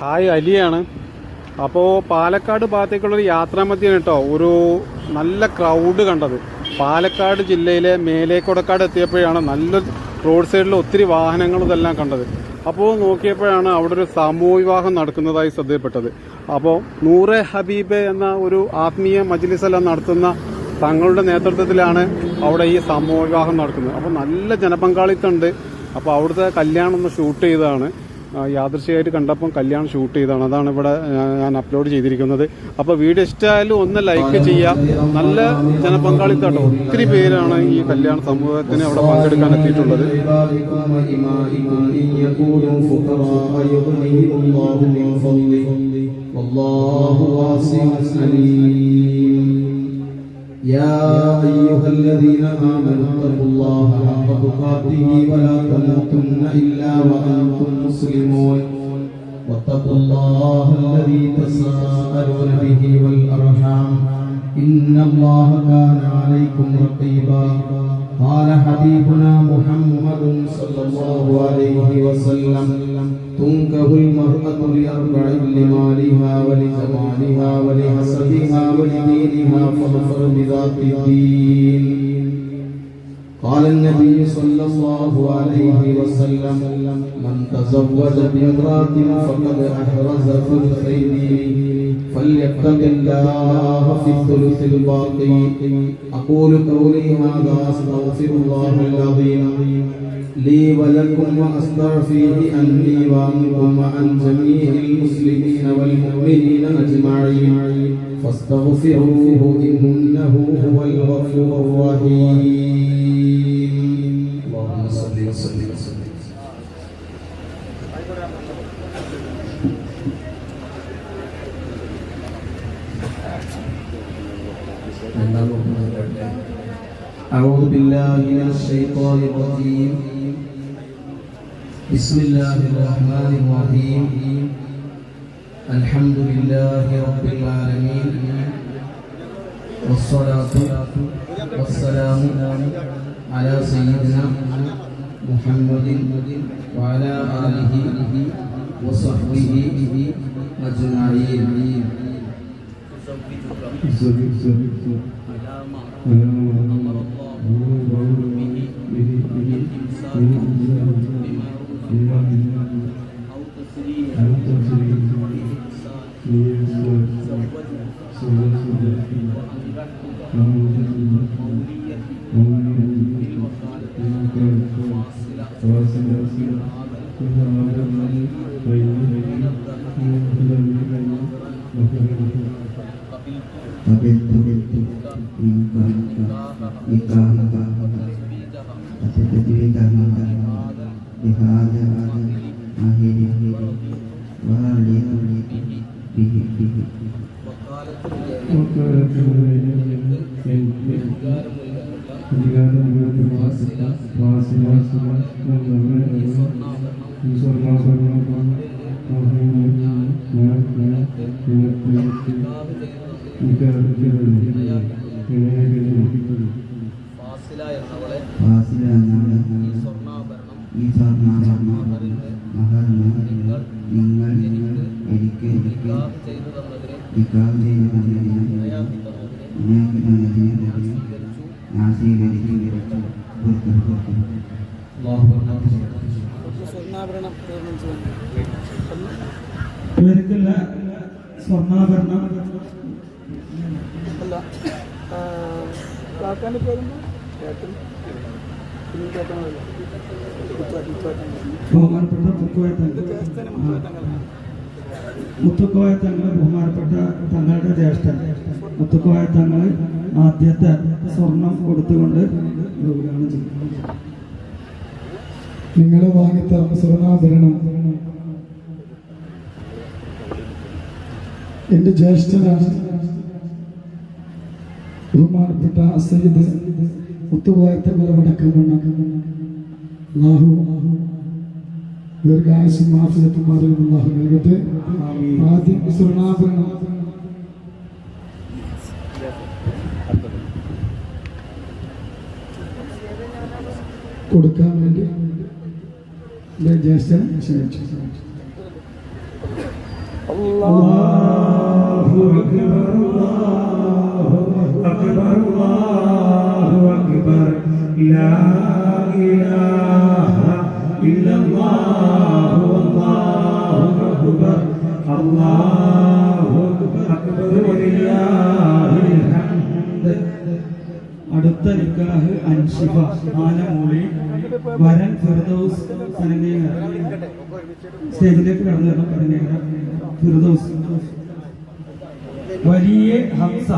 Hi, അലിയാണ്. അപ്പോൾ പാലക്കാട് ഭാഗത്തേക്കുള്ളൊരു യാത്രാമധ്യമാണ് കേട്ടോ ഒരു നല്ല ക്രൗഡ് കണ്ടത്. പാലക്കാട് ജില്ലയിലെ മേലേക്കൊടക്കാട് എത്തിയപ്പോഴാണ് നല്ലൊരു റോഡ് സൈഡിൽ ഒത്തിരി വാഹനങ്ങളും ഇതെല്ലാം കണ്ടത്. അപ്പോൾ നോക്കിയപ്പോഴാണ് അവിടെ ഒരു സമൂഹവിവാഹം നടക്കുന്നതായി ശ്രദ്ധയപ്പെട്ടത്. അപ്പോൾ നൂറെ ഹബീബ് എന്ന ഒരു ആത്മീയ മജ്ലിസെല്ലാം നടത്തുന്ന തങ്ങളുടെ നേതൃത്വത്തിലാണ് അവിടെ ഈ സമൂഹവിവാഹം നടക്കുന്നത്. അപ്പോൾ നല്ല ജനപങ്കാളിത്തമുണ്ട്. അപ്പോൾ അവിടുത്തെ കല്യാണം ഒന്ന് ഷൂട്ട് ചെയ്തതാണ്, യാദൃശ്ചികമായിട്ട് കണ്ടപ്പം കല്യാണം ഷൂട്ട് ചെയ്തതാണ്. അതാണ് ഇവിടെ ഞാൻ അപ്ലോഡ് ചെയ്തിരിക്കുന്നത്. അപ്പോൾ വീഡിയോ ഇഷ്ടമായാലും ഒന്ന് ലൈക്ക് ചെയ്യാം. നല്ല ജനപങ്കാളിത്തം, ഒത്തിരി പേരാണ് ഈ കല്യാണ സമൂഹത്തിന് അവിടെ പങ്കെടുക്കാൻ എത്തിയിട്ടുള്ളത്. يا أيها الذين آمنوا اتقوا الله حق تقاته ولا تموتن إلا وأنتم مسلمون واتقوا الله الذي تساءلون به والأرحام إن الله كان عليكم رقيبا قال حبيبنا محمد صلى الله عليه وسلم تنكح المرأة لأربع: لمالها ولجمالها ولحسبها ولدينها فاظفر بذات الدين. قال النبي صلى الله عليه وسلم من تزوج بامرأة فقد أحرز ثلثي دينه فليتق الله في الثلث الباقي. أقول قولي هذا أستغفر الله العظيم لي ولكم وأستغفر عني وعنكم وعن جميع المسلمين والمؤمنين أجمعين فاستغفروه إنه هو الغفور الرحيم. اللهم صل وسلم أعوذ بالله من الشيطان الرجيم. بسم الله الرحمن الرحيم. الحمد لله رب العالمين والصلاة والسلام على سيدنا محمد وعلى آله وصحبه أجمعين. ഇവർക്കുള്ള സ്വർണ്ണാഭരണം ബഹുമാനപ്പെട്ട മുത്തുക്കോയ തങ്ങൾ, ബഹുമാനപ്പെട്ട തങ്ങളുടെ ജ്യേഷ്ഠൻ മുത്തുക്കോയ തങ്ങൾ ആദ്യത്തെ സ്വർണം കൊടുത്തുകൊണ്ട് ഉദ്ഘാടനം ചെയ്യും. നിങ്ങൾ വാങ്ങിത്തന്ന സ്വർണ്ണാഭരണം എന്റെ ജ്യേഷ്ഠനാണ്, ബഹുമാനപ്പെട്ട സയ്യിദ് മുത്തുക്കോയ തങ്ങൾ വടക്കമണ്ണ. അല്ലാഹു ദീർഘായുസ്സും ആഫിയത്തും അല്ലാഹു നൽകട്ടെ. ആദ്യം സ്വർണ്ണാഭരണം കൊടുക്കാൻ വേണ്ടി ജ്യേഷ്ഠൻ ക്ഷണിച്ചു. അല്ലാഹു അക്ബർ അല്ലാഹു അക്ബർ അല്ലാഹു അക്ബർ ലാ ഇലാഹ ഇല്ലല്ലാഹു അല്ലാഹു അക്ബർ അല്ലാഹു അക്ബർ വലില്ലാഹിൽ ഹംദ്. അടുത്ത നിക്കാഹ് അൻഷിഫ ആനമൂളി വരൻ ഫിർദൗസ് പനങ്ങേങ്ങര. സ്റ്റേജിലേക്ക് കടന്നു വരണം. പനങ്ങേങ്ങര ഫിർദൗസ്. വലിയ ഹംസ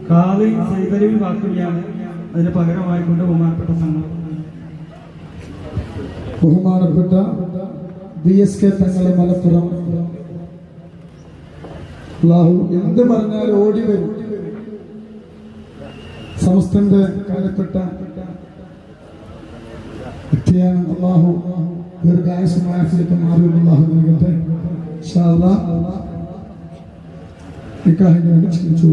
കാളി സൈതരവി വാക്കുകയാണ് അതിന് പകരമായിക്കൊണ്ട് ബഹുമാനപ്പെട്ട തങ്ങൾ. ബഹുമാനപ്പെട്ട BSK തങ്ങളെ മലപ്പുറം അല്ലാഹു എന്ത് പറഞ്ഞാലും ഓടി വരും. സമസ്തന്റെ കാര്യപ്പെട്ട വ്യക്തിയാണ്. അല്ലാഹു ദീർഘായുസ്സുമായിട്ട് മാറിയും അല്ലാഹു നൽകട്ടെ. ഇൻഷാ അല്ലാഹ് നിക്കാഹിന് വേണ്ടി ക്ഷണിച്ചു.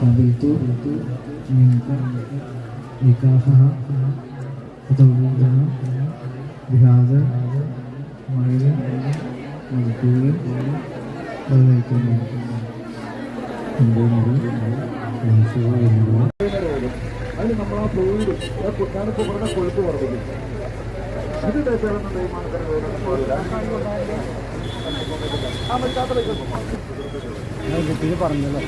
قبلت منك نكاحها وتزوجها بهذا غير مذكور وليتني അതിന് നമ്മൾ ആ ഫ്ലൂയിഡ് ഞാനിപ്പോൾ പറഞ്ഞ കൊഴുപ്പ് വർദ്ധിക്കും. ഇത് തേച്ചാലൊന്നും തേയ്മാനത്തിന് വേദന പോകില്ല. ആ പറ്റാത്ത പറഞ്ഞല്ലോ.